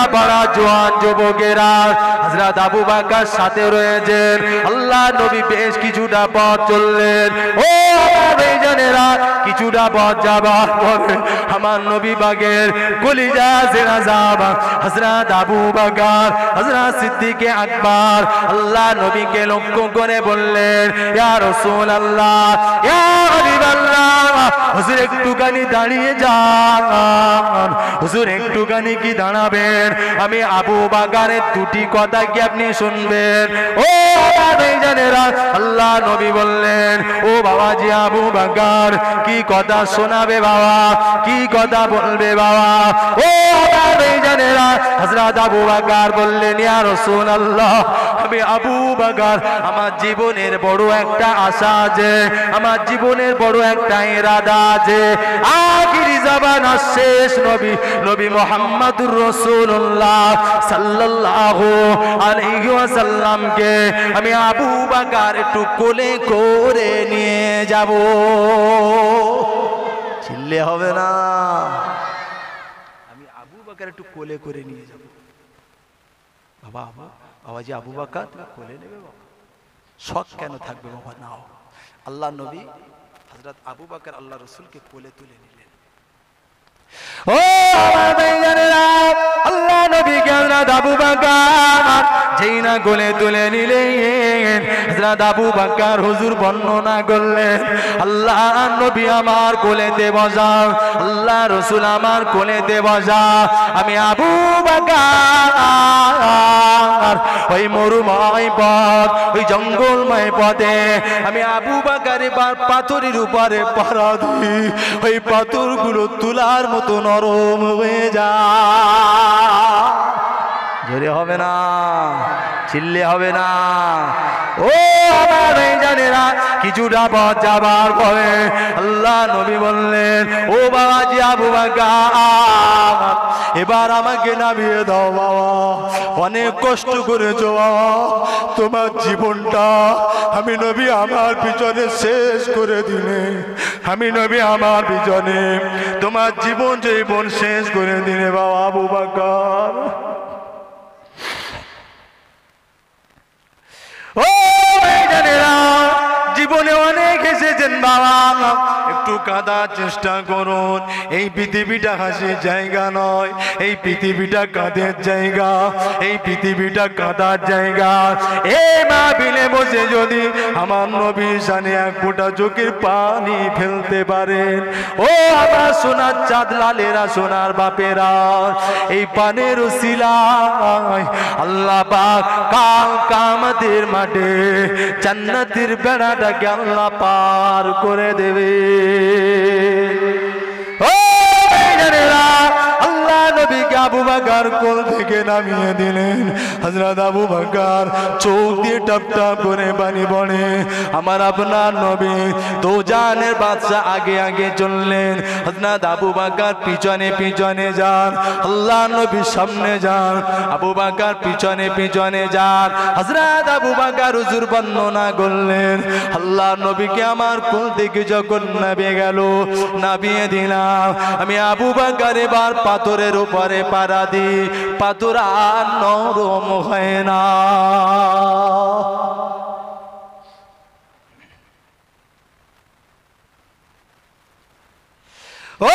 লেখাপড়া জোয়ান যুবকেরা হযরত আবু বকর সাথে রয়েছেন। আল্লাহ নবী বেশ কিছুটা পথ চললেন। ও ভাইজানেরা, কিছুটা পথ যাবার পরে আমার নবী পাকের কলিজা ছেড়া যাবা হযরত আবু বকর হযরত সিদ্দিক আকবর আল্লাহ নবীকে লক্ষ্য করে বললেন, ইয়া রাসূলুল্লাহ, ইয়া হাবিবাল্লাহ, হুজুর একটুখানি দাঁড়িয়ে যান, হুজুর একটুখানি কি দাঁড়াবেন? আমি আবু বকরের দুটি কথা কি আপনি শুনবেন? ও ভাইজানেরা, আল্লাহ নবী বললেন, ও বাবাজি আবু বকর, কি কথা শোনাবে বাবা, কি কথা বলবে বাবা? ও ভাইজানেরা, হযরত আবু বকর বললেন, ইয়া রাসূলুল্লাহ, আমি আবু বকর, আমার জীবনের বড় একটা আশা আছে, আমার জীবনের বড় একটা ইরাদা আছে। আখিরি জামান শেষ নবী নবী মুহাম্মদুর রাসূলুল্লাহ সাল্লাল্লাহু আলাইহি ওয়াসাল্লামকে আমি আবু বকর একটু কোলে করে নিয়ে যাব। চিল্লে হবে না? আমি আবু বকর একটু কোলে করে নিয়ে যাব। বাবা বাবাজি আবু বকর কোলে নেবে বাবা? শখ কেন থাকবে বাবা? নাও। আল্লাহ নবী হযরত আবু বকর আল্লাহ রাসূলকে কোলে তুলে নিলেন। ও ভাইজানেরা, আল্লাহ নবী হযরত আবু বকর যেই না কোলে তুলে নিলেন, হযরত আবু বকর হুজুর বর্ণনা করলেন, আল্লাহ নবী আমার কোলেতে বসা, আল্লাহ রাসূল আমার কোলেতে বসা। আমি আবু বকর ওই মরুময় পথ, ওই জঙ্গলময় পথে আমি আবু বকর পাথরের উপরে পাড়া দিই, ওই পাথরগুলো তুলার মতো নরম হয়ে যায়। জোরে হবে না? চিল্লে হবে না? ও আমার ভাইজানেরা, কিছুটা পথ যাবার পরে আল্লাহ নবী বললেন, ও বাবাজি আবু বকর, এবার আমাকে নামিয়ে দাও বাবা, অনেক কষ্ট করেছো বাবা, তোমার জীবনটা আমি নবী আমার পিছনে শেষ করে দিলে, আমি নবী আমার পিছনে তোমার জীবন শেষ করে দিলে বাবা আবু বকর। ও ভাইজানেরা, জীবনে অনেক এসেছেন বাবা, একটু কাঁদার চেষ্টা করুন। এই পৃথিবীটা হাসির জায়গা নয়, এই পৃথিবীটা কাঁদের জায়গা, এই পৃথিবীটা কাঁদার জায়গা। এই মাহফিলে বসে যদি আমার নবীর শানে এক ফোঁটা চোখের পানি ফেলতে পারেন, ও আমার সোনার চাঁদ লালেরা, সোনার বাপেরা, এই পানের উসিলায় আল্লাহ পাক কাল কিয়ামতের মাঠে জান্নাতের বেড়াটাকে আল্লাহ পার করে দেবে। ও ভাইজানেরা, আল্লাহ নবীকে আবু বকর কোল থেকে নামিয়ে দিলেন। হযরত আবু বকর চোখ দিয়ে টপ টপ করে পানি পড়ে। আমার আপনার নবী দো জানের বাদশা আগে আগে চললেন, হযরত আবু বকর পিছনে পিছনে যান, আল্লাহ নবী সামনে যান, আবু বকর পিছনে পিছনে যান। হযরত আবু বকর হুজুর বর্ণনা করলেন, আল্লাহ নবীকে আমার কোল থেকে যখন নামিয়ে গেল, নামিয়ে দিলাম, আমি আবু বকর এবার পাথরের উপরে পাড়া দিই, পাথর আর নরম হয় না। ও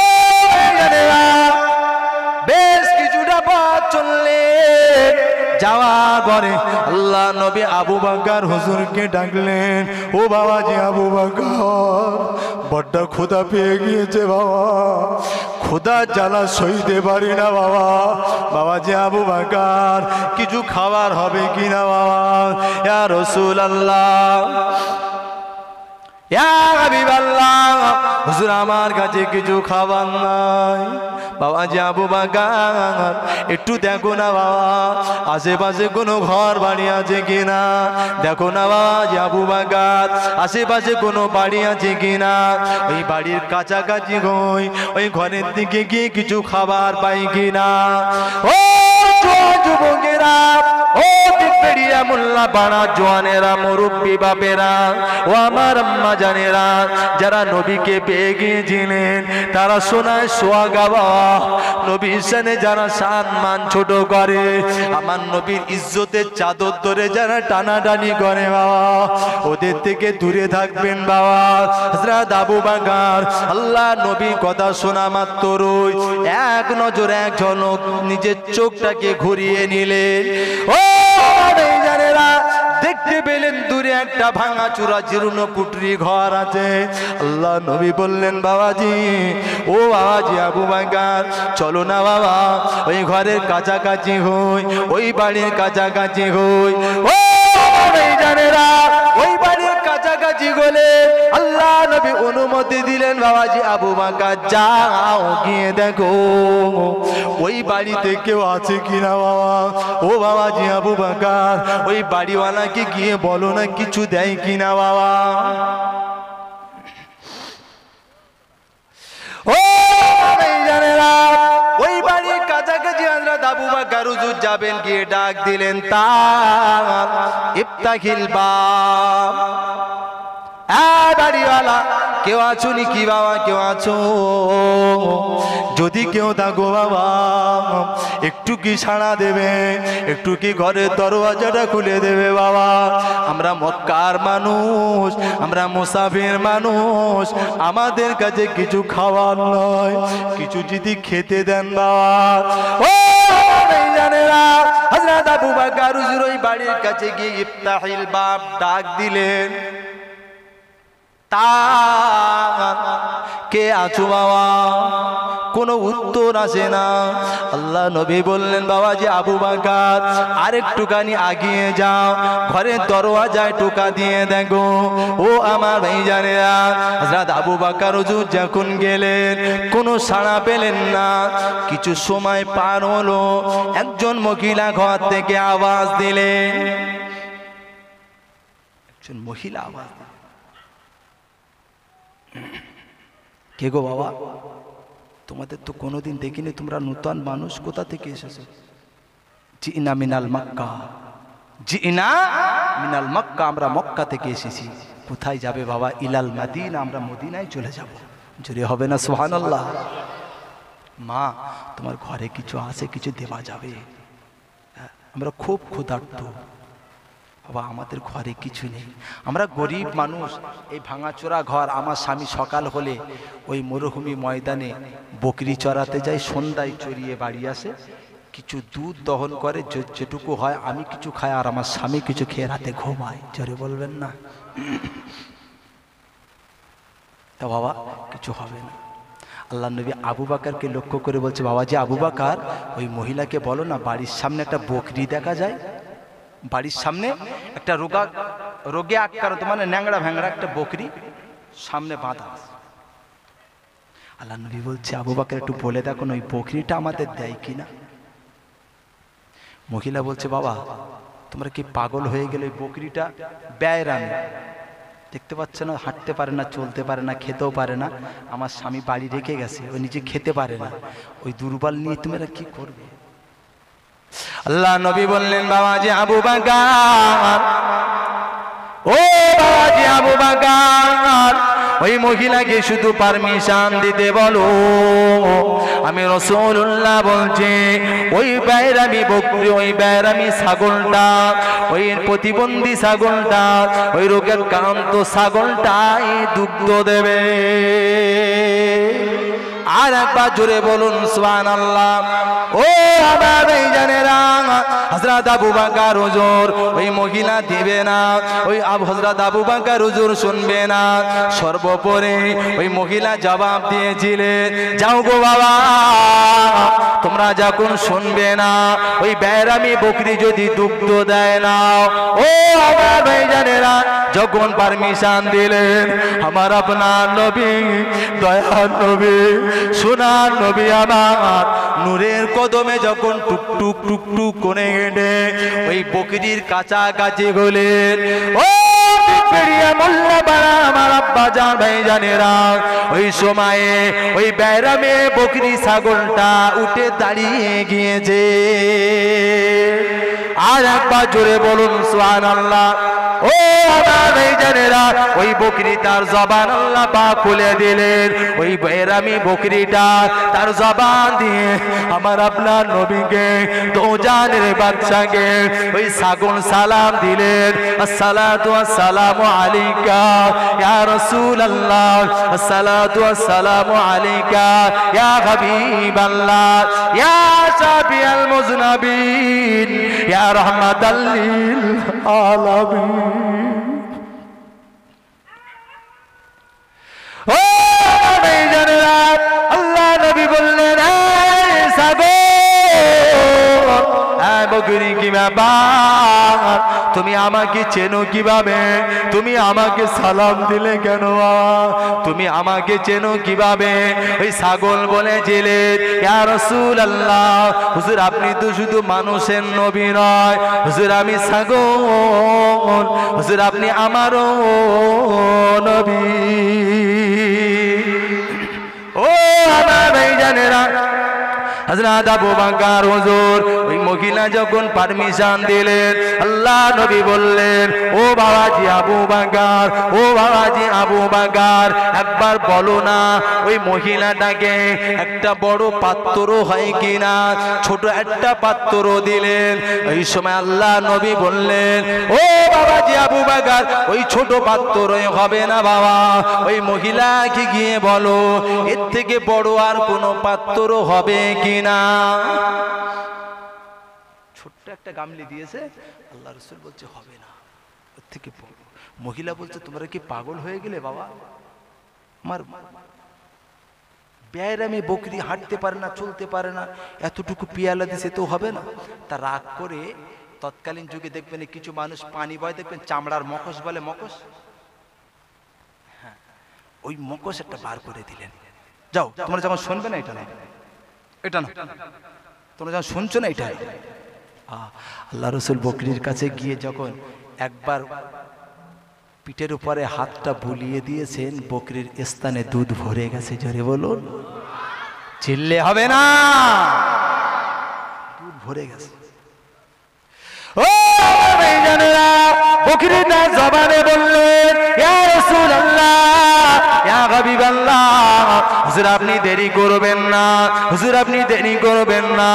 বেশ কিছুটা পথ চললেন, যাওয়ার পরে আল্লাহ নবী আবু বকর হুজুরকে ডাকলেন, ও বাবাজি আবু বকর, বড্ড ক্ষুধা পেয়ে গিয়েছে বাবা, ক্ষুধা জ্বালা সইতে পারি না বাবা, বাবাজি আবু বকর কিছু খাবার হবে কিনা বাবা? ইয়া রাসূলুল্লাহ, ইয়া হাবিবাল্লাহ, হুজুর আমার কাছে কিছু খাবার নাই। বাবাজি আবু বকর একটু দেখো না বাবা, আশেপাশে কোনো ঘর বাড়ি আছে কিনা, দেখো না বাবাজি আবু বকর আশেপাশে কোনো বাড়ি আছে কিনা, ওই বাড়ির কাছাকাছি ওই ঘরের দিকে গিয়ে কিছু খাবার পাই কিনা। ও যুবকেরা, ও আল্লাহ বাড়া জওয়ানেরা মুরব্বী বাপেরা ও আমার আম্মা জানেরা যারা নবীকে পেয়ে গিয়েছিলেন তারা শোনায় সোয়াগা বাবা নবীর শানে যারা সম্মান ছোট করে আমার নবীর ইজ্জতের চাদর ধরে যারা টানাটানি করে বাবা ওদের থেকে দূরে থাকবেন বাবা হযরত আবু বকর আল্লাহ নবী কথা শোনা মাত্রই এক নজর এক ঝলক নিজের চোখটাকে ঘুরিয়ে নিলেন ও জানেরা দেখতে পেলেন দূরে একটা ভাঙা চূড়া জীর্ণ কুটরি ঘর আছে আল্লাহ নবী বললেন বাবাজি ও বাবাজি আবু বকর চলো না বাবা ওই ঘরের কাছাকাছি হই ওই বাড়ির কাছাকাছি হই ও জানেরা ওই বাড়ির কাছাকাছি গেলে আল্লাহ নবী অনুমতি দিলেন বাবাজি আবু বকর যাও গিয়ে দেখো ওই বাড়িতে কেউ আছে কিনা বাবা ও বাবাজি আবু বকর ওই বাড়িওয়ালাকে গিয়ে বলো না কিছু দেয় কিনা বাবা ও জানেরা ওই বাড়ির কাছাকাছি হযরত আবু বকর হুজুর যাবেন গিয়ে ডাক দিলেন তা ইফতাহিল বাব বাড়িওয়ালা কেউ আছো নাকি বাবা কেউ আছো যদি কেউ থাকো বাবা একটু কি সাড়া দেবে একটু কি ঘরের দরওয়াজাটা খুলে দেবে বাবা আমরা মক্কার মানুষ আমরা মুসাফির মানুষ আমাদের কাছে কিছু খাবার নয় কিছু যদি খেতে দেন বাবা ও জানেরা হযরত আবু বকর হুজুর ওই বাড়ির কাছে গিয়ে ইফতাহিল বাব ডাক দিলেন তা কে আছো বাবা কোনো উত্তর আসে না আল্লাহ নবী বললেন বাবাজি আবু বকর আরেকটুখানি আগিয়ে যাও ঘরের দরওয়াজায় টোকা দিয়ে দেখো ও আমার ভাইজানেরা হযরত আবু বকর হুজুর যখন গেলেন কোনো সাড়া পেলেন না কিছু সময় পার হলো একজন মহিলা ঘর থেকে আওয়াজ দিলেন একজন মহিলা আওয়াজ কে গো বাবা তোমাদের তো কোনোদিন দেখিনি তোমরা নতুন মানুষ কোথা থেকে এসেছো জিনা মিনাল মক্কা জিনা মিনাল মক্কা আমরা মক্কা থেকে এসেছি কোথায় যাবে বাবা ইলাল মদিনা আমরা মদিনায় চলে যাব জোরে হবে না সুবহানাল্লাহ মা তোমার ঘরে কিছু আছে কিছু দেওয়া যাবে আমরা খুব ক্ষুধার্ত বাবা আমাদের ঘরে কিছু নেই আমরা গরিব মানুষ এই ভাঙাচোরা ঘর আমার স্বামী সকাল হলে ওই মরুভূমি ময়দানে বকরি চড়াতে যায় সন্ধ্যায় চড়িয়ে বাড়ি আসে কিছু দুধ দহন করে যেটুকু হয় আমি কিছু খাই আর আমার স্বামী কিছু খেয়ে রাতে ঘুমায় জোরে বলবেন না তা বাবা কিছু হবে না আল্লাহ নবী আবু বকরকে লক্ষ্য করে বলছে বাবাজি আবু বকর ওই মহিলাকে বলো না বাড়ির সামনে একটা বকরি দেখা যায় বাড়ির সামনে একটা রোগে আক্রান্ত মানে ন্যাংড়া ভ্যাংড়া একটা বকরি সামনে বাঁধা আল্লাহ নবী বলছে আবু বকর একটু বলে দেখো ওই বকরিটা আমাদের দেয় কিনা মহিলা বলছে বাবা তোমরা কি পাগল হয়ে গেলে ওই বকরিটা বেয়ারামি দেখতে পাচ্ছ না হাঁটতে পারে না চলতে পারে না খেতেও পারে না আমার স্বামী বাড়ি রেখে গেছে ও নিজে খেতে পারে না ওই দুর্বল নিয়ে তোমরা কি করবে আল্লাহ নবী বললেন বাবাজি আবু বকর ও বাবাজি আবু বকর ওই মহিলাকে শুধু পারমিশন দিতে বলো আমি রাসূলুল্লাহ বলছি ওই বেয়ারামি বকরি ওই বেয়ারামি ছাগলটা ওই প্রতিবন্ধী ছাগলটা ওই রোগে আক্রান্ত ছাগলটাই দুগ্ধ দেবে আর একবার জোরে বলুন সুবহানাল্লাহ ও আমার ভাইজানেরা হযরত আবু বকর হুজুর ওই মহিলা দিবে না ওই হযরত আবু বকর হুজুর শুনবে না সর্বোপরি ওই মহিলা জবাব দিয়েছিলেন যাও গো বাবা তোমরা যখন শুনবে না ওই বেয়ারামি বকরি যদি দুগ্ধ দেয় না ও আমার ভাইজানেরা যখন পারমিশন দিলেন আমার আপনার নবী দয়ার নবী সোনার নবী আমার নূরের কদমে যখন টুকটুক টুকটুক করে হেঁটে ওই বকরির কাছাকাছি গেলেন ও বেরিয়া মোল্লা পাড়া আমার আব্বা জান ভাই জানেরা ওই সময়ে ওই বেরামে বকরি ছাগলটা উঠে দাঁড়িয়ে গিয়েছে। আর একবার জোরে বলুন সুবহানাল্লাহ। ও আমার ভাইজানেরা ওই বকরি তার জবান আল্লাহ পাক খুলে দিলেন। ওই বেরামি বকরিটা তার জবান দিয়ে আমার আপনার নবীকে দোজানের বাদশাকে ওই ছাগল সালাম দিলেন, আসসালাতু আসসালামু আলাইকা ইয়া রাসূলুল্লাহ, আসসালাতু আসসালামু আলাইকা ইয়া হাবিবাল্লাহ, ইয়া শাফিআল মুযনাবিন, ইয়া রাহমাতাল লিল আলামিন। ও ভাইজানেরা, আল্লাহ নবী বললেন, বকরি কি ব্যাপার, তুমি আমাকে চেনো কিভাবে? তুমি আমাকে সালাম দিলে কেন? তুমি আমাকে চেনো কিভাবে? ওই ছাগল বলেছিলেন, ইয়া রাসূলুল্লাহ, হুজুর আপনি তো শুধু মানুষের নবী নয়, হুজুর আমি ছাগল, হুজুর আপনি আমারও নবী। ও আমার ভাইজানেরা, হযরত আবু বকর হুজুর ওই মহিলা যখন পারমিশন দিলেন, আল্লাহ নবী বললেন, ও বাবাজি আবু বকর, ও বাবাজি আবু বকর, একবার বলো না ওই মহিলাটাকে একটা বড় পাত্র হয় কিনা। ছোট একটা পাত্র দিলেন। এই সময় আল্লাহ নবী বললেন, ও বাবাজি আবু বকর, ওই ছোট পাত্রই হবে না বাবা, ওই মহিলাকে গিয়ে বলো এর থেকে বড় আর কোনো পাত্র হবে কি না। ছোট্ট একটা গামলি দিয়েছে, আল্লাহ রাসূল বলছে হবে না, ওর থেকে বড়। মহিলা বলছে তোমরা কি পাগল হয়ে গেলে বাবা? আমার বেয়ারামি বকরি হাঁটতে পারে না, চলতে পারে না, এতটুকু পিয়ালা দিছে তো হবে না। তা রাগ করে তৎকালীন যুগে দেখবেন কিছু মানুষ পানি বয়, দেখবেন চামড়ার মকস বলে, মকস, হ্যাঁ ওই মকস একটা বার করে দিলেন। যাও তোমরা যখন শুনবে না, এটা না, এটা না, তোমরা যখন শুনছো না, এটা। আল্লাহ রাসূল বকরির কাছে গিয়ে যখন একবার পিঠের উপরে হাতটা বুলিয়ে দিয়েছেন, বকরির স্থানে দুধ ভরে গেছে। জোরে বলুন, চিল্লে হবে না, দুধ ভরে গেছে। ও ভাইজানেরা, বকরিটা জবানে বললেন, ইয়া রাসূলুল্লাহ, ইয়া হাবিবাল্লাহ, হুজুর আপনি দেরি করবেন না, হুজুর আপনি দেরি করবেন না,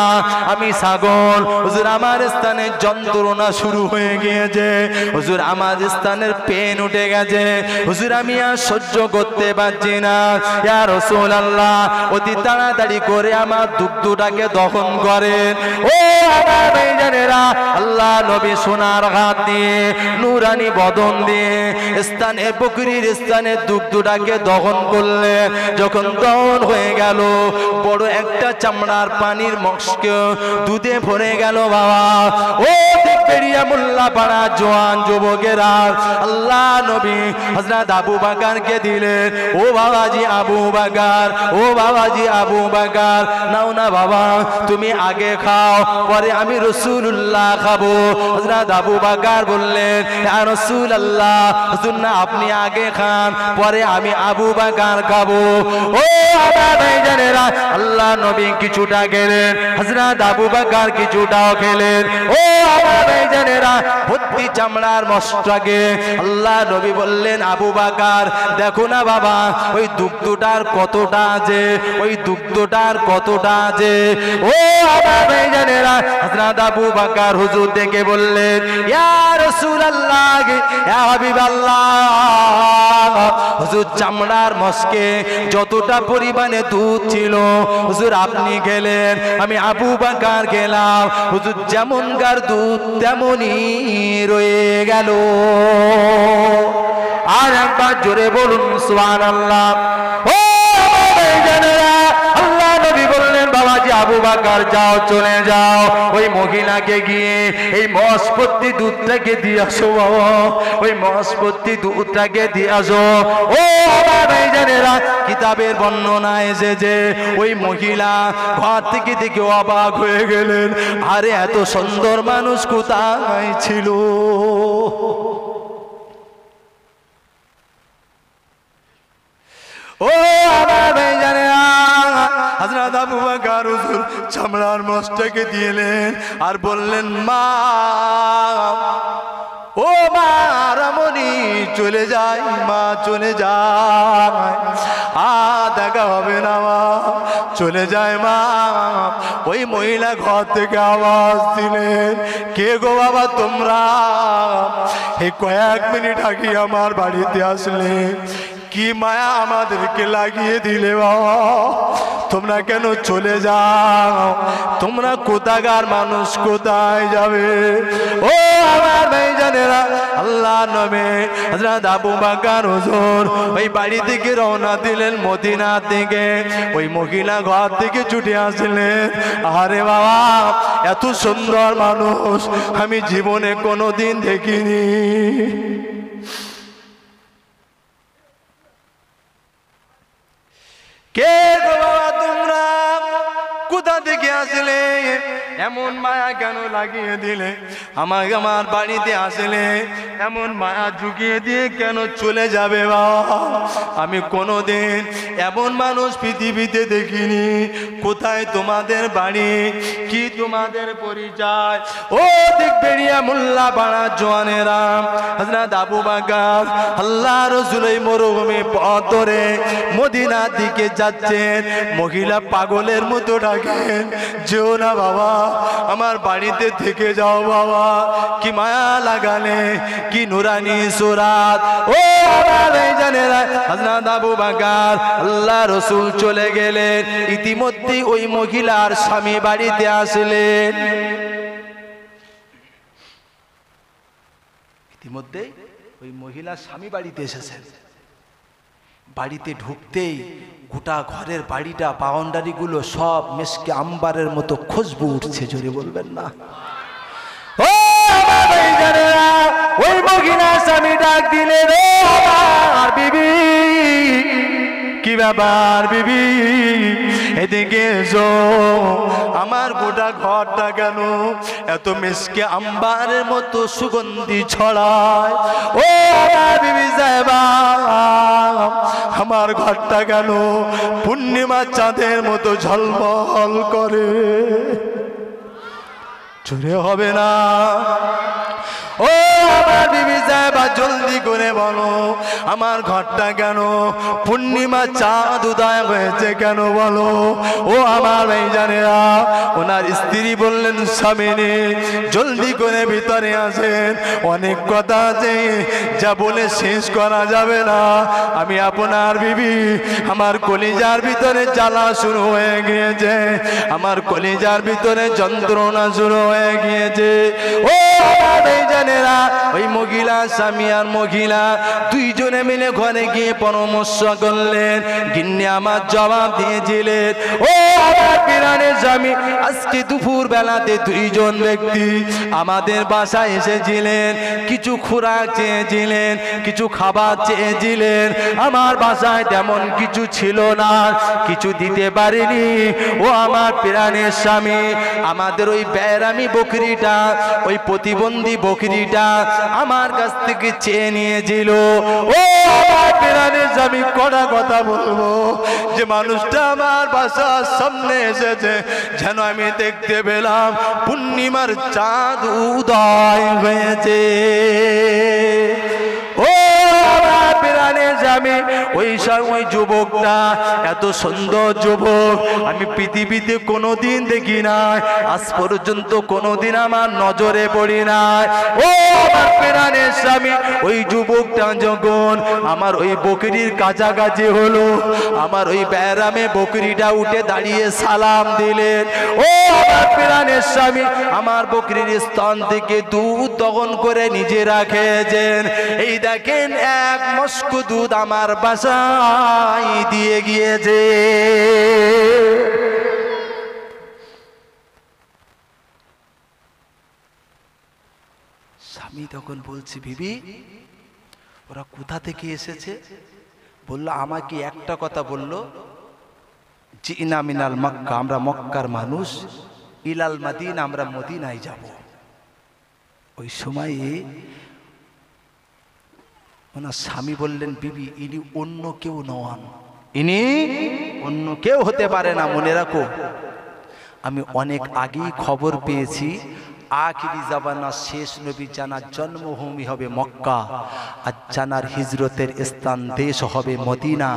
আমি ছাগল, হুজুর আমার স্থানে যন্ত্রণা শুরু হয়ে গিয়েছে, হুজুর আমার স্থানের পেন উঠে গেছে, হুজুর আমি আর সহ্য করতে পারছি না, ইয়া রাসূলুল্লাহ অতি তাড়াতাড়ি করে আমার দুগ্ধটাকে দহন করেন। ও আমার ভাইজানেরা, আল্লাহ নবী সোনার হাত দিয়ে নূরানি বদন দিয়ে স্থানে বকরির স্থানে দুগ্ধটাকে দহন করলেন। যখন দহন হয়ে গেল, বড় একটা চামড়ার পানির মস্ক দুধে ভরে গেল বাবা। ও বেরিয়া মোল্লা পাড়া জওয়ান যুবকেরা, আল্লাহ নবী হযরত আবু বকরকে দিলেন, ও বাবাজি আবু বকর, ও বাবাজি আবু বকর, নাও না বাবা, তুমি আগে খাও, পরে আমি রাসূলুল্লাহ খাবো। হযরত আবু বকর বললেন, ইয়া রাসূলুল্লাহ, হুজুর না আপনি আগে খান, পরে আমি আবু বকর খাবো। ও আমার ভাইজানেরা, আল্লাহ নবী কিছুটা খেলেন, হযরত আবু বকর কিছুটাও খেলেন। ও আমার ভাইজানেরা, ভর্তি চামড়ার মশটাকে আল্লাহ নবী বললেন, আবু বকর দেখো না বাবা, ওই দুগ্ধটার কতটা আছে, ওই দুগ্ধটার কতটা আছে। ও আমার ভাইজানেরা, হযরত আবু বকর হুজুর দেখে বললেন, ইয়া রাসূলুল্লাহ, ইয়া হাবিবাল্লাহ, হুজুর চামড়ার মস্কে যতটা পরিমাণে দুধ ছিল হুজুর আপনি গেলেন, আমি আবু বকর গেলাম, হুজুর যেমনকার দুধ তেমনই রয়ে গেল। আর একবার জোরে বলুন সুবহানাল্লাহ। ও ভাইজানেরা, আল্লাহ নবী বললেন, বাবাজি আবু বকর যাও, চলে যাও, ওই মহিলাকে গিয়ে এই মসপত্তি দুধটাকে দিয়ে আসো বাবা, ওই মসপত্তি দুধটাকে দিয়ে আসো। ও আমার ভাইজানেরা, কিতাবের বর্ণনা এসেছে ওই মহিলা ঘর থেকে দেখে অবাক হয়ে গেলেন, আরে এত সুন্দর মানুষ কোথায় ছিল? ও আমার ভাইজানেরা, হযরত আবু বকর হুজুর চামড়ার মোষটাকে দিলেন আর বললেন, মা ও মা রমণী চলে যায়, মা চলে যায়, দেখা হবে না মা, চলে যায় মা। ওই মহিলা ঘর থেকে আওয়াজ দিলেন, কে গো বাবা তোমরা, এই কয়েক মিনিট আগে আমার বাড়িতে আসলে, কি মায়া আমাদেরকে লাগিয়ে দিলে বাবা, তোমরা কেন চলে যাও, তোমরা কোথাকার মানুষ, কোথায় যাবে? ও আমার ভাইজানেরা, আল্লাহর নবী হযরত আবু বকর হুজুর ওই বাড়ি থেকে রওনা দিলেন মদিনা থেকে। ওই মহিলা ঘর থেকে ছুটে আসলেন, আরে বাবা এত সুন্দর মানুষ আমি জীবনে কোনোদিন দেখিনি। কে গো বাবা তোমরা, কোথা থেকে আসলে, এমন মায়া কেন লাগিয়ে দিলে, আমার বাড়িতে আসলে এমন মায়া ঝুঁকিয়ে দিয়ে কেন চলে যাবে বাবা? আমি কোনোদিন এমন মানুষ পৃথিবীতে দেখিনি। কোথায় তোমাদের বাড়ি, কি তোমাদের পরিচয়? ও দিকবেড়িয়া মোল্লা পাড়া জওয়ানেরা, হযরত আবু বকর আল্লাহ রাসূল এই মরুভূমি পথ ধরে মদিনার দিকে যাচ্ছেন। মহিলা পাগলের মতো ডাকেন, যেও না বাবা, আমার বাড়িতে থেকে যাও বাবা, কি মায়া লাগালে, কি নুরানি সুরাত। ও ভাইজানেরা, হযরত আবু বকর আল্লাহ রাসূল চলে গেলেন, ইতিমধ্যে ওই মহিলার স্বামী বাড়িতে আসলেন। ইতিমধ্যে ওই মহিলার স্বামী বাড়িতে এসেছেন। বাড়িতে ঢুকতেই গোটা ঘরের বাড়িটা, বাউন্ডারি গুলো সব মিশকে আম্বারের মতো খুশবু উঠছে, জোরে বলবেন না? ও আমার ভাইজানেরা, ওই মহিলা স্বামী ডাক দিলেন, ও আমার বিবি, কি ব্যাপার বিবি, এদিকে এসো, আমার গোটা ঘরটা কেন এত মিশকে আম্বারের মতো সুগন্ধি ছড়ায়? ও আমার বিবি সাহেবা, আমার ঘরটা কেন পূর্ণিমা চাঁদের মতো ঝলমল করে? চুরে হবে না? ও আমার বিবি সাহেবা, জলদি করে বলো, আমার ঘরটা কেন পূর্ণিমা চাঁদ উদয় হয়েছে কেন বলো? ও আমার ভাইজানেরা, ওনার স্ত্রী বললেন, স্বামীনি জলদি করে ভিতরে আসেন, অনেক কথা আছে যা বলে শেষ করা যাবে না। আমি আপনার বিবি, আমার কলিজার ভিতরে জ্বালা শুরু হয়ে গিয়েছে, আমার কলিজার ভিতরে যন্ত্রণা শুরু হয়ে গিয়েছে। ও ভাইজানেরা, ওই মহিলা স্বামী আর মহিলা দুইজনে মিলে ঘরে গিয়ে পরামর্শ করলেন। গিন্নি আমার জবাব দিয়েছিলেন, ও আমার প্রাণের স্বামী, আজকে দুপুর বেলাতে দুইজন ব্যক্তি আমাদের বাসায় এসেছিলেন, কিছু খোরাক চেয়েছিলেন, কিছু খাবার চেয়েছিলেন। আমার বাসায় তেমন কিছু ছিল না, কিছু দিতে পারিনি। ও আমার প্রাণের স্বামী, আমাদের ওই বেরামি বকরিটা, ওই প্রতিবন্ধী বকরিটা আমার কাছ থেকে চেয়ে নিয়েছিল। ও আমার প্রাণের স্বামী, কটা কথা বলবো, যে মানুষটা আমার বাসার সামনে এসেছে যেন আমি দেখতে পেলাম পূর্ণিমার চাঁদ উদয় হয়েছে। ও আমার প্রাণের স্বামী, ওই সময় যুবকটা এত সুন্দর যুবক আমি পৃথিবীতে কোনোদিন দেখি নাই, আজ পর্যন্ত কোনোদিন আমার নজরে পড়ি নাই। ও আমার প্রাণের স্বামী, ওই যুবকটা যখন আমার ওই বকরির কাছাকাছি হলো, আমার ওই ব্যারামে বকরিটা উঠে দাঁড়িয়ে সালাম দিলেন। ও আমার প্রাণের স্বামী, আমার বকরির স্তন থেকে দুধ দহন করে নিজে রাখেছেন। এই দেখেন এক মস্ক দুধ আমার বাসায় দিয়ে গিয়েছে। স্বামী তখন বলছে, বিবি ওরা কোথা থেকে এসেছে? বলল, আমাকে একটা কথা বলল, জিনা মিনাল মক্কা, আমরা মক্কার মানুষ, ইলাল মাদিনা, আমরা মদিনায় যাব। ওই সময়ে ওনার স্বামী বললেন, বিবি ইনি অন্য কেউ নন, ইনি অন্য কেউ হতে পারে না। মনে রাখো, আমি অনেক আগেই খবর পেয়েছি আখিরি জামানা শেষ নবী জানার জন্মভূমি হবে মক্কা, আর জানার হিজরতের স্থান দেশ হবে মদিনা।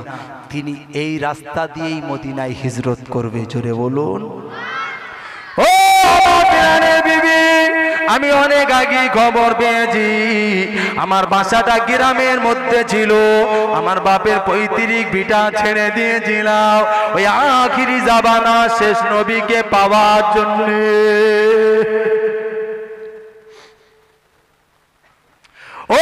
তিনি এই রাস্তা দিয়েই মদিনায় হিজরত করবে। জোরে বলুন। ও প্রাণের বিবি, আমি অনেক আগে খবর পেয়েছি, আমার বাসাটা গ্রামের মধ্যে ছিল, আমার বাপের পৈতৃক ভিটা ছেড়ে দিয়েছিলাম ওই আখিরি জামানা শেষ নবীকে পাওয়ার জন্য। ও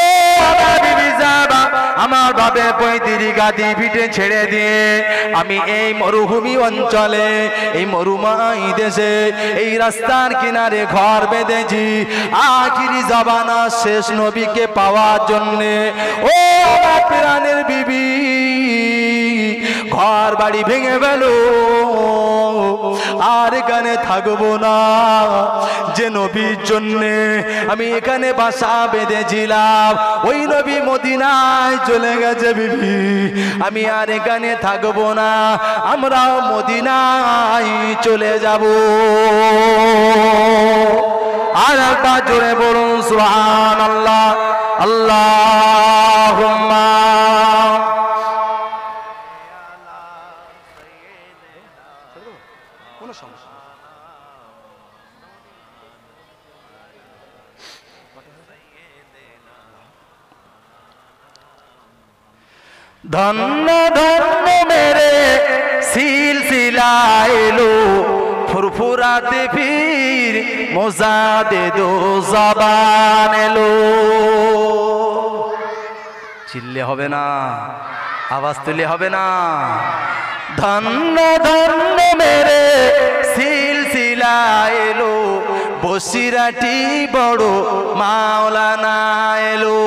আমার বিবি যাবা, আমার বাপের পৈতৃক আদি ভিটে ছেড়ে দিয়ে আমি এই মরুভূমি অঞ্চলে, এই মরুময় দেশে, এই রাস্তার কিনারে ঘর বেঁধেছি আখিরি জামানা শেষ নবীকে পাওয়ার জন্যে। ও আমার প্রাণের বিবি, ঘর বাড়ি ভেঙে গেল, আর এখানে থাকবো না। যে নবীর জন্যে আমি এখানে বাসা বেঁধেছিলাম, ওই নবী মদিনায় চলে গেছে বিবি, আমি আর এখানে থাকবো না, আমরাও মদিনায় চলে যাব। আর একবার জোরে বলুন সুবহানাল্লাহ, আল্লাহুম্মা। কোনো সমস্যা ধন্য ধন্য মেরে সিলসিলা এলো, ফুরফুরাতে ফির মোজাদে দো জবান এলো। চিল্লে হবে না, আওয়াজ তুলে হবে না। ধন্য ধন্য মেরে সিলসিলা এলো, বসিরাটি বড় মাওলানা এলো।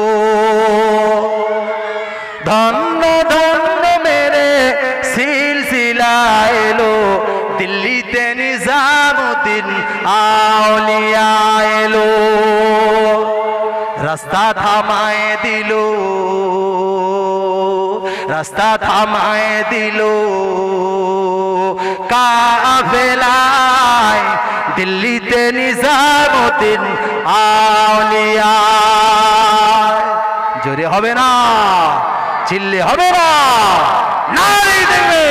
ধন্য ধন্য মেরে সিলসিলা এলো, দিল্লিতে নিজামুদ্দিন আউলিয়া এলো। রাস্তা থামায় দিল, রাস্তা থামায় দিল কাফেলায়, দিল্লিতে নিজামুদ্দিন আউলিয়া। জোরে হবে না, চিল্লে হবে না, নারী দেবে।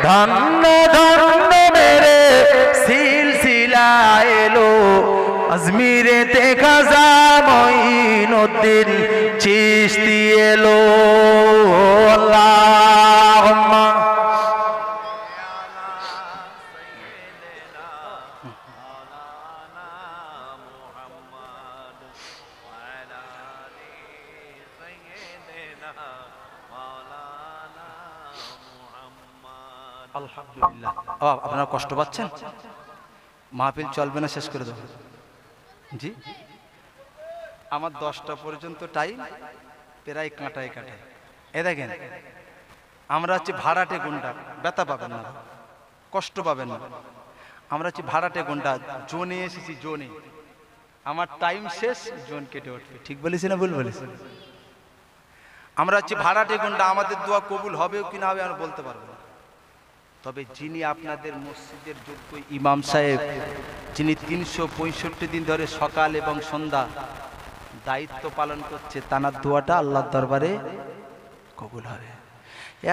ধন্য ধন্য মেরে সিলসিলা এলো, আজমিরে দেখা মঈনুদ্দিন চিশতি এলো। আল্লাহুম্মা আলহামদুলিল্লাহ। আপনারা কষ্ট পাচ্ছেন? মাহফিল চলবে না, শেষ করে দেবো। জি, আমার 10টা পর্যন্ত টাইম, প্রায় কাঁটায় কাঁটায়। এ দেখেন, আমরা হচ্ছে ভাড়াটে গুন্ডা, ব্যথা পাবেন না, কষ্ট পাবেন না। আমরা হচ্ছে ভাড়াটে গুন্ডা, জোনে এসেছি, জোনে। আমার টাইম শেষ, জোন কেটে উঠবে। ঠিক বলেছি না ভুল বলেছি? আমরা হচ্ছে ভাড়াটে গুন্ডা, আমাদের দোয়া কবুল হবেও কিনা হবে আমরা বলতে পারবো না। তবে যিনি আপনাদের মসজিদের যোগ্য ইমাম সাহেব, যিনি 365 দিন ধরে সকাল এবং সন্ধ্যা দায়িত্ব পালন করছে, তানার দোয়াটা আল্লাহর দরবারে কবুল হবে।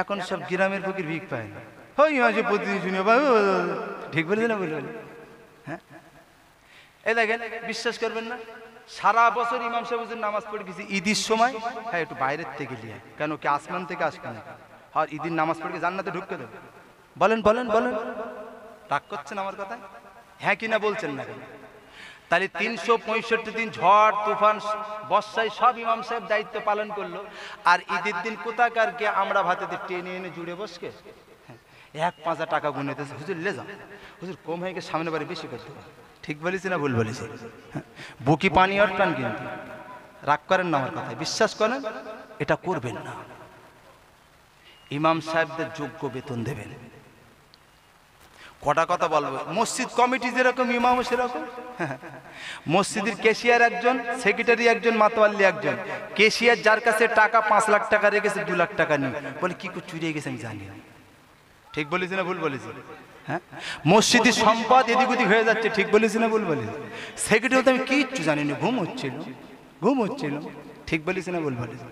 এখন সব গ্রামের ফকির ভিক পায় না, প্রতিদিন শুনে পাবে। ঠিক বলে না বলে? হ্যাঁ, এই দেখেন, বিশ্বাস করবেন না, সারা বছর ইমাম সাহেব নামাজ পড়ে গেছি, ঈদের সময় হ্যাঁ একটু বাইরের থেকে নিয়ে, কেন কি আসমান থেকে আসবে না, আর ঈদের নামাজ পড়ে জান্নাতে ঢুকতে দেবে। বলেন বলেন বলেন, রাগ করছেন আমার কথায়? হ্যাঁ কিনা বলছেন না? তাহলে 365 দিন ঝড় তুফান বর্ষায় সব ইমাম সাহেব দায়িত্ব পালন করলো, আর ঈদের দিন কোথাকার গিয়ে আমরা ভাতেতে টেনে এনে জুড়ে বসকে 1 টাকা গুনে দিয়েছে, হুজুর লে যাও, হুজুর কম হয়ে গেছে, সামনে বারে বেশি করতে হবে। ঠিক বলেছি না ভুল বলেছি? বুকি পানি অটকান, কিন্তু রাগ করেন না আমার কথায়, বিশ্বাস করেন, এটা করবেন না। ইমাম সাহেবদের যোগ্য বেতন দেবেন। কটা কথা বলবো, মসজিদ কমিটি যেরকম ইমামও সেরকম। মসজিদের ক্যাশিয়ার একজন, সেক্রেটারি একজন, মাতোয়াল্লি একজন। ক্যাশিয়ার যার কাছে টাকা 5 লাখ টাকা রেখেছে 2 লাখ টাকা নিয়ে, বলে কি করে চুরিয়ে গেছে আমি জানি না। ঠিক বলেছি না ভুল বলেছি? হ্যাঁ, মসজিদের সম্পদ এদিক ওদিক হয়ে যাচ্ছে, ঠিক বলেছি না ভুল বলেছি? সেক্রেটারি তো আমি কিচ্ছু জানি না, ঘুম হচ্ছিল। ঠিক বলেছি না ভুল বলেছি?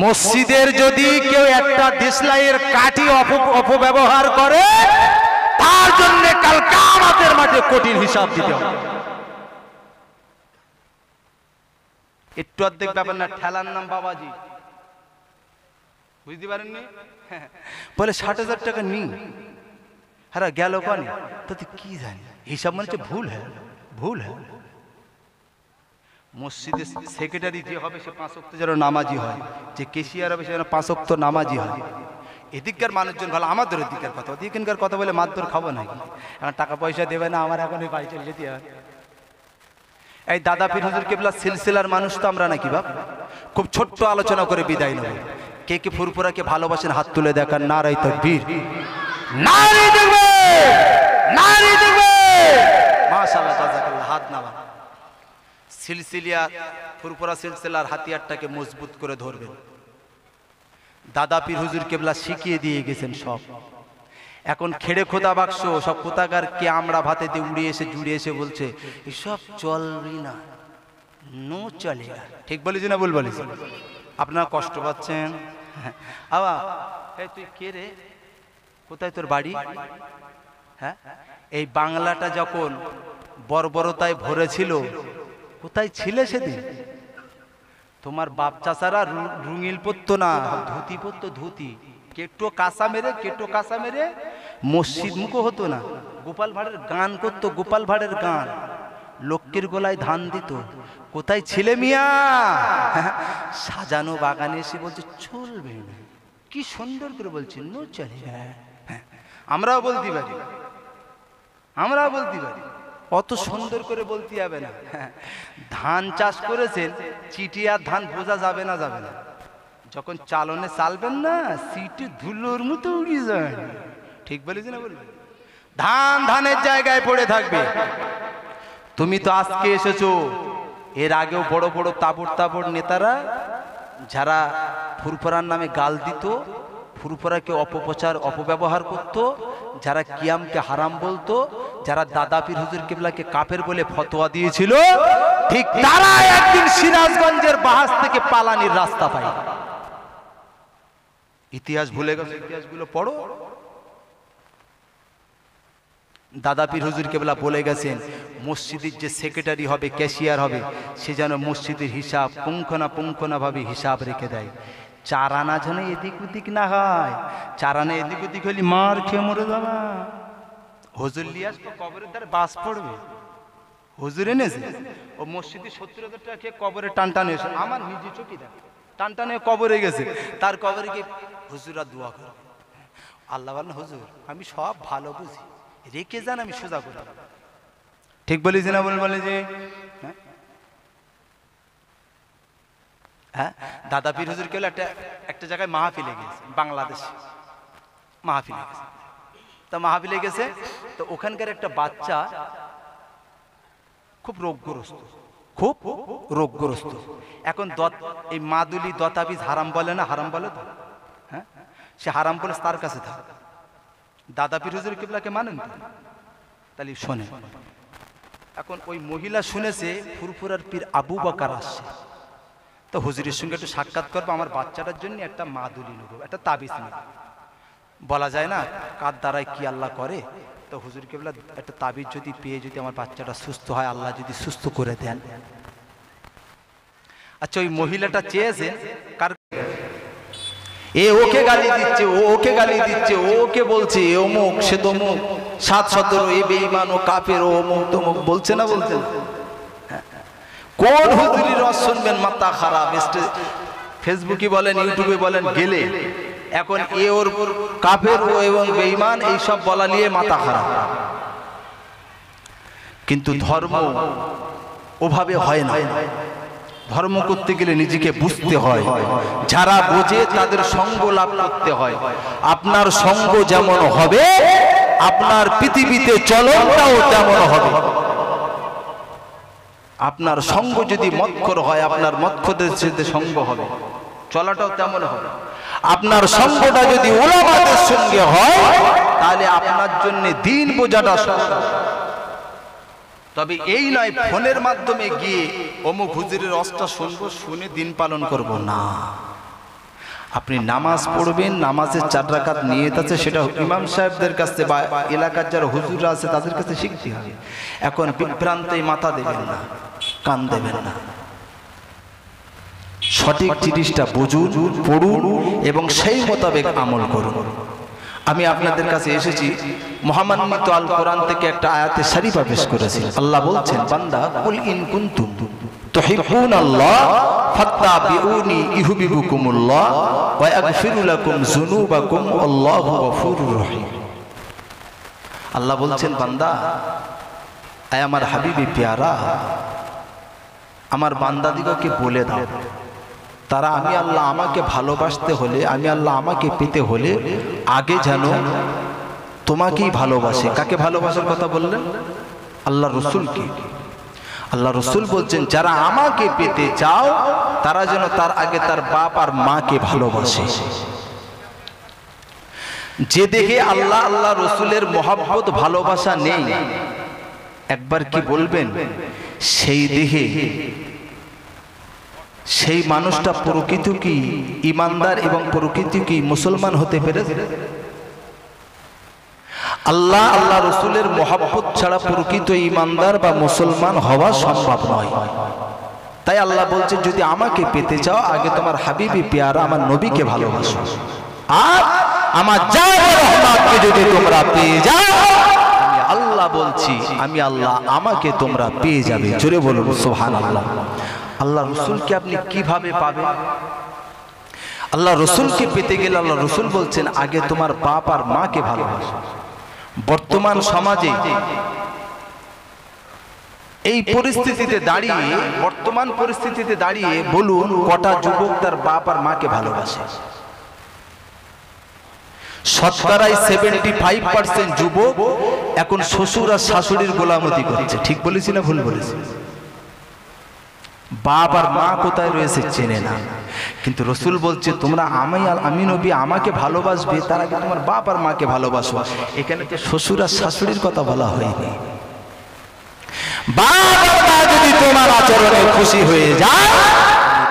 মসজিদের যদি কেউ একটা দেশলাইয়ের কাঠি অপব্যবহার করে, তার জন্য কাল কিয়ামতের মাঠে কঠিন হিসাব দিতে হবে। একটু অর্ধেক ব্যাপার না, ঠেলার নাম বাবাজি, বুঝতে পারেননি? বলে 60,000 টাকা নি, হ্যাঁ গেল কানে, তো তুই কি জানি হিসাব মানে ভুল হ্যাঁ। মসজিদের সেক্রেটারি যে হবে সে 5 ওয়াক্ত যেন নামাজি হয়, যে ক্যাশিয়ার হবে সে যেন 5 ওয়াক্ত নামাজি হয়। এদিককার মানুষজন ভালো, আমাদের এদিককার কথা, ওদিককার কথা বলে মারধর খাবো নাকি? এখন টাকা পয়সা দেবে না, আমার এখন এই বাড়ি চলে যেতে হয়। এই দাদা পীর হুজুর কেবলা সিলসিলার মানুষ তো আমরা নাকি বাপ? খুব ছোট্ট আলোচনা করে বিদায় নেব। কে কে ফুরফুরাকে ভালোবাসেন হাত তুলে দেখান, নারায়ে তাকবীর, নারায়ে তাকবীর, নারায়ে তাকবীর, মাশাআল্লাহ, জাযাকাল্লাহ। হাত নামা। সিলসিলা ফুরফুরা সিলসিলার হাতিয়ারটাকে মজবুত করে ধরবেন। দাদা পীর হুজুর কেবলা শিখিয়ে দিয়ে গেছেন সব। এখন খেড়ে খোদা বাক্স সব কোথাকার কে আমরা ভাতে দিয়ে উড়ে এসে জুড়ে এসে বলছে এসব চলবি না, নো চলে না। ঠিক বলেছি না ভুল বলেছি? আপনারা কষ্ট পাচ্ছেন? আবা তুই কে রে, কোথায় তোর বাড়ি? হ্যাঁ, এই বাংলাটা যখন বর্বরতায় ভরেছিল, কোথায় ছিলে সেদিন? তোমার বাপ চাচারা রুঙিল পরতো না, ধুতি পরতো, ধুতি। কেটো কাঁসা মেরে মসজিদ মুখো হতো না, গোপাল ভাঁড়ের গান করতো, গোপাল ভাঁড়ের গান, লক্ষ্মীর গলায় ধান দিত। কোথায় ছিলে মিয়া? সাজানো বাগানে এসে বলছে চলবে না। কি সুন্দর করে বলছে নো চলে। আমরাও বলতে পারি, অত সুন্দর করে বলতে হবে না। ধান চাষ করেছেন, চিটিয়ার ধান বোঝা যাবে না, যখন চালনে চালবেন না সিটে ধুলোর মতো উড়ে যায়। ঠিক বলেছি না বলবেন? ধানের জায়গায় পড়ে থাকবে। তুমি তো আজকে এসেছো, এর আগেও বড় বড় তাবড় নেতারা যারা ফুরফুরার নামে গাল দিত, ফুরফুরাকে অপপ্রচার অপব্যবহার করত, যারা কিয়ামকে হারাম বলতো, যারা দাদা পীর হুজুর কিবলাকে কাফের বলে ফতোয়া দিয়েছিল, ঠিক তারা একদিন সিরাজগঞ্জের বাহাস থেকে পালানির রাস্তা পায়। ইতিহাস ভুলে গেছে, ইতিহাসগুলো পড়ো। দাদা পীর হুজুর কেবলা বলে গেছেন মসজিদের যে সেক্রেটারি হবে, ক্যাশিয়ার হবে, সে যেন মসজিদের হিসাব পুঙ্খানুপুঙ্খভাবে হিসাব রেখে দেয়। 4 আনা যেন এদিক ওদিক না হয়। 4 আনা এদিক ওদিক হলে মার খেয়ে মরে যাবা। হুজুর লিয়াস তো কবরের দ্বারে বাস পড়বে। হুজুর এনেছে ও মসজিদে 70,000 টাকা খেয়ে কবরে টান এসে, আমার নিজে চোখে দেখ টানটানে কবরে গেছে, তার কবরে গিয়ে হুজুরা দোয়া করে, আল্লাহ বলেন হুজুর আমি সব ভালো বুঝি, রেখে যান আমি সোজা করে। ঠিক বলেছি না বলে যে? হ্যাঁ, দাদা পীর হুজুর কেউ একটা জায়গায় মাহফিলে গেছে, বাংলাদেশে মাহফিলে গেছে। তা মাহফিলে গেছে, তো ওখানকার একটা বাচ্চা খুব রোগগ্রস্ত। এখন এই মাদুলি দতাবিজ হারাম বলে না, হারাম বলে তো? হ্যাঁ, সে হারাম বলে তার কাছে থাকে। দাদা পীর হুজুর কিবলাকে মানেন তো? তাহলে শোনে। এখন ওই মহিলা শুনেছে ফুরফুরার পীর আবু বকর আসছে, তো হুজুরের সঙ্গে একটু সাক্ষাৎ করবো, আমার বাচ্চাটার জন্য একটা মাদুলি নেব, একটা তাবিজ নেব। বলা যায় না কার দ্বারাই কি আল্লাহ করে। তো হুজুর কেবলা একটা তাবিজ যদি পেয়ে যদি আমার বাচ্চাটা সুস্থ হয়, আল্লাহ যদি সুস্থ করে দেন। আচ্ছা, ওই মহিলাটা চেয়েছে কার? ওকে গালি দিচ্ছে, ওকে গালি দিচ্ছে, ওকে বলছে অমুক সে তমুক, 7-17 এ বেঈমান ও কাফের, ও অমুক তমুক বলছে না, বলছে না? কোন হুজুরির রস শুনবেন? মাথা খারাপ। ফেসবুকে বলেন, ইউটিউবে বলেন গেলে এখন ওর কাফের ও এবং বেঈমান এইসব বলা নিয়ে মাথা খারাপ। কিন্তু ধর্ম ওভাবে হয় না। ধর্ম করতে গেলে নিজেকে বুঝতে হয়, যারা বোঝে তাদের সঙ্গ লাভ করতে হয়। আপনার সঙ্গ যেমন হবে, আপনার পৃথিবীতে চলনটাও তেমন হবে। আপনার সঙ্গ যদি মৎখর হয়, আপনার মৎখদের সাথে সঙ্গ হবে, চলাটাও তেমন হবে। আপনার সঙ্গটা যদি উলামাদের সঙ্গে হয়, তাহলে আপনার জন্য দিন বোঝাটা সহজ। তবে এই নয় ফোনের মাধ্যমে গিয়ে অমুক হুজুরের অস্তা শুনবো, শুনে দিন পালন করব না। আপনি নামাজ পড়বেন, নামাজের 4 রাকাত নিয়ত আছে, সেটা ইমাম সাহেবদের কাছে বা এলাকার যারা হুজুররা আছে তাদের কাছে শিখতে হবে। এখন বিভ্রান্তে মাথা দেবেন না, কান দেবেন না, সঠিক জিনিসটা বুঝুন, পড়ুন এবং সেই মোতাবেক আমল করুন। আমি আপনাদের কাছে এসেছি মহামান্বিত আল কোরআন থেকে একটা আয়াতে শরীফা পেশ করেছি। আল্লাহ বলছেন, বান্দা কুল ইন কুনতুম তুহিব্বুনাল্লাহ ফাত্তাবিউনি ইউহিব্বুকুমুল্লাহ ওয়া ইয়াগফিরু লাকুম যুনুবাকুম আল্লাহু গফুরুর রহিম। আল্লাহ বলছেন, বান্দা, আয় আমার হাবিবি প্যারা, আমার বান্দাদিগকে বলে দাও, তারা আমি আল্লাহ আমাকে ভালোবাসতে হলে, আমি আল্লাহ আমাকে পেতে হলে আগে যেন তোমাকেই ভালোবাসে। কাকে ভালোবাসার কথা বললেন? আল্লাহ রসুলকে। আল্লাহ রসুল বলছেন, যারা আমাকে পেতে চাও তারা যেন তার আগে তার বাপ আর মাকে ভালোবাসে। যে দেখে আল্লাহ আল্লাহ রসুলের মহব্বত ভালোবাসা নেই, একবার কি বলবেন সেই দেহে সেই মানুষটা প্রকৃত কি ইমানদার এবং প্রকৃত কি মুসলমান হতে পেরেছে? আল্লাহ আল্লাহ রসুলের মহব্বত ছাড়া প্রকৃত ইমানদার বা মুসলমান হওয়া সম্ভব নয়। তাই আল্লাহ বলছে, যদি আমাকে পেতে চাও আগে তোমার হাবিবি প্যারা আমার নবীকে ভালোবাসো, আর আমার জানের রহমতকে যদি তোমরা পেয়ে যাও, আমি আল্লাহ বলছি, আমি আল্লাহ আমাকে তোমরা পেয়ে যাবে। জোরে বলুন সুবহানাল্লাহ। আল্লাহ রসুলকে আপনি কিভাবে পাবেন? আল্লাহ রসুলকে পেতে গেলে আল্লাহ রসুল বলছেন, আগে তোমার বাপ আর মাকে ভালোবাসো। বর্তমান সমাজে এই পরিস্থিতিতে দাঁড়িয়ে, বর্তমান পরিস্থিতিতে দাঁড়িয়ে বলুন কটা যুবক তার বাপ আর মাকে ভালোবাসে? শতকরাই 75% যুবক এখন শ্বশুর আর শাশুড়ির গোলামতি করছে। ঠিক বলেছি না ভুল বলেছি? বাপ আর মা কোথায় রয়েছে চেনে না। কিন্তু রসুল বলছে, তোমরা আমি নবী আমাকে ভালোবাসবে, তার আগে তোমার বাপ আর মাকে ভালোবাসো। এখানে তো শ্বশুর আর শাশুড়ির কথা বলা হয়নি। বাপ আর মা যদি তোমার আচরণে খুশি হয়ে যায়,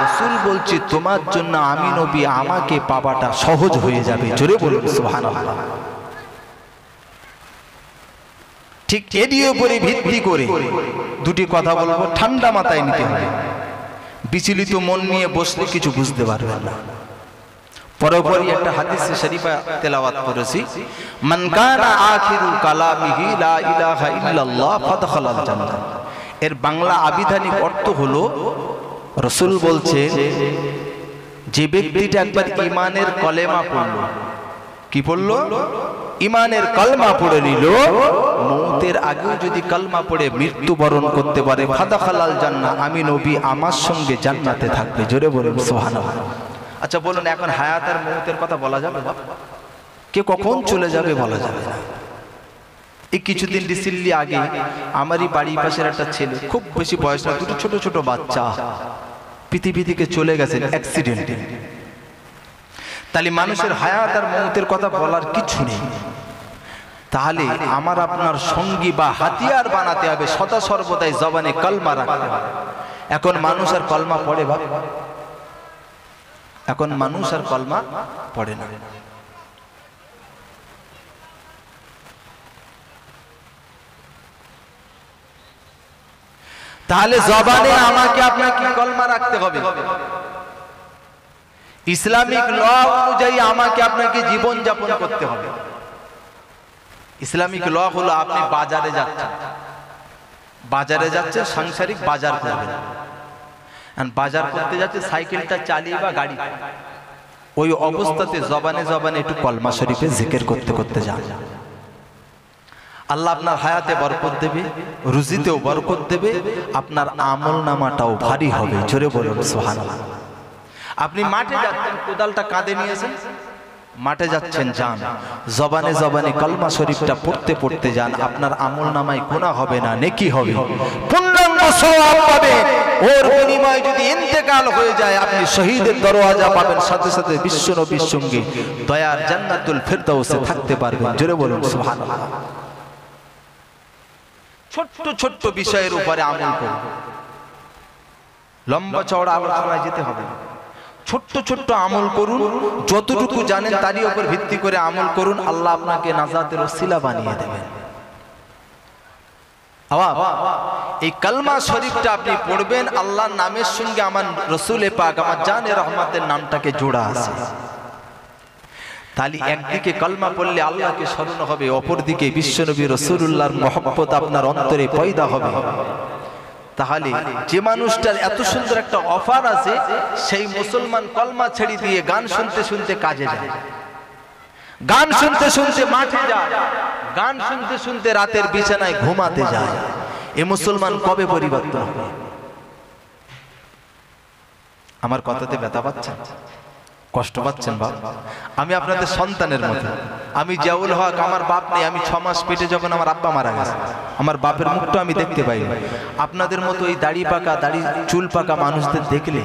রসুল বলছে তোমার জন্য আমি নবী আমাকে পাওয়াটা সহজ হয়ে যাবে। জোরে বলুন সুবহানাল্লাহ। ঠিক এর উপরে ভিত্তি করে দুটি কথা বলবো, ঠান্ডা মাথায় নিতে হবে। বিচলিত মন নিয়ে বসলে কিছু বুঝতে পারবেন না। পরপরই একটা হাদিস শরীফা তেলাওয়াত করেছি, মান কানা আখিরু কালামিহি লা ইলাহা ইল্লাল্লাহ ফাদখালাল জান্নাহ। এর বাংলা আবিধানিক অর্থ হলো, রাসূল বলছে, যে ব্যক্তিটা একবার ঈমানের কলেমা পড়ল, কি পড়ল? ঈমানের কলমা পড়ে নিল, মৌতের আগেও যদি কলমা পড়ে মৃত্যুবরণ করতে পারে, ফাদখালাল জান্নাহ, আমি নবী আমার সঙ্গে জান্নাতে থাকবে। জোরে বলুন সুবহানাল্লাহ। আচ্ছা বলুন, এখন হায়াত আর মৌতের কথা বলা যাবে? কে কখন চলে যাবে বলা যাবে না। এই কিছুদিন রিসেন্টলি আগে আমারই বাড়ির পাশের একটা ছেলে, খুব বেশি বয়স না, দুটো ছোট ছোট বাচ্চা পৃথিবী থেকে চলে গেছেন অ্যাক্সিডেন্টে। তাহলে মানুষের হায়াত আর মৌতের কথা বলার কিছু নেই। তাহলে আমার আপনার সঙ্গী বা হাতিয়ার বানাতে হবে সদা সর্বদাই জবানে কলমা রাখতে হবে। এখন মানুষ আর কলমা পড়ে? ভাব, এখন মানুষ আর কলমা পড়ে না। তাহলে জবানে আমাকে আপনাকে কলমা রাখতে হবে। ইসলামিক ল অনুযায়ী আমাকে আপনাকে জীবন যাপন করতে হবে। ইসলামিক ল হলো, আপনি বাজারে যাচ্ছেন সাংসারিক বাজার করবেন, বাজার করতে যাচ্ছে সাইকেলটা চালিয়ে বা গাড়ি, ওই অবস্থাতে জবানে জবানে একটু কলমা শরীফে জিকির করতে করতে যান। আল্লাহ আপনার হায়াতে বরকত দেবে, রুজিতেও বরকত দেবে, আপনার আমল নামাটাও ভারী হবে। জোরে বলুন সুবহানাল্লাহ। আপনি মাঠে যাচ্ছেন, কোদালটা কাঁধে নিয়েছেন, মাঠে যাচ্ছেন, যান, জবানে জবানে কলমা শরীফটা পড়তে পড়তে যান। আপনার আমল নামায় গুনাহ হবে না, নেকি হবে, পূর্ণাঙ্গ সওয়াব পাবেন। ওর বিনিময়ে যদি ইন্তেকাল হয়ে যায় আপনি শহীদের দরওয়াজা পাবেন, সাথে সাথে বিশ্ব নবীর সঙ্গে দয়ার জান্নাতুল ফেরদাউসে থাকতে পারবেন। জোরে বলুন সুবহানাল্লাহ। ছোট্ট ছোট্ট বিষয়ের উপরে আমল করুন, লম্বা চওড়া আলোচনায় যেতে হবে না। ছোট্ট ছোট্ট আমল করুন, যতটুকু জানেন তারই উপর ভিত্তি করে আমল করুন, আল্লাহ আপনাকে নাজাতের ওসিলা বানিয়ে দেবেন। এই কালমা শরীফটা আপনি পড়বেন, আল্লাহর নামের সঙ্গে আমার রসুলে পাক আমার জানে রহমতের নামটাকে জোড়া আছে। তাহলে একদিকে কালমা পড়লে আল্লাহকে স্মরণ হবে, অপরদিকে বিশ্বনবী রাসূলুল্লাহর মহব্বত আপনার অন্তরে পয়দা হবে। তাহলে যে মানুষটার এত সুন্দর একটা অফার আছে, সেই মুসলমান কলমা ছেড়ে দিয়ে গান শুনতে শুনতে কাজে যায়, গান শুনতে শুনতে মাঠে যায়, গান শুনতে শুনতে রাতের বিছানায় ঘুমাতে যায়। এ মুসলমান কবে পরিবর্তন হবে? আমার কথাতে ব্যথা পাচ্ছেন, কষ্ট পাচ্ছেন বাপ? আমি আপনাদের সন্তানের মতো, আমি জিয়াউল হক, আমার বাপ নেই। আমি 6 মাস পেটে যখন আমার আব্বা মারা গেছে, আমার বাপের মুখটা আমি দেখতে পাইনি। আপনাদের মতো এই দাড়ি পাকা, দাড়ি চুল পাকা মানুষদের দেখলে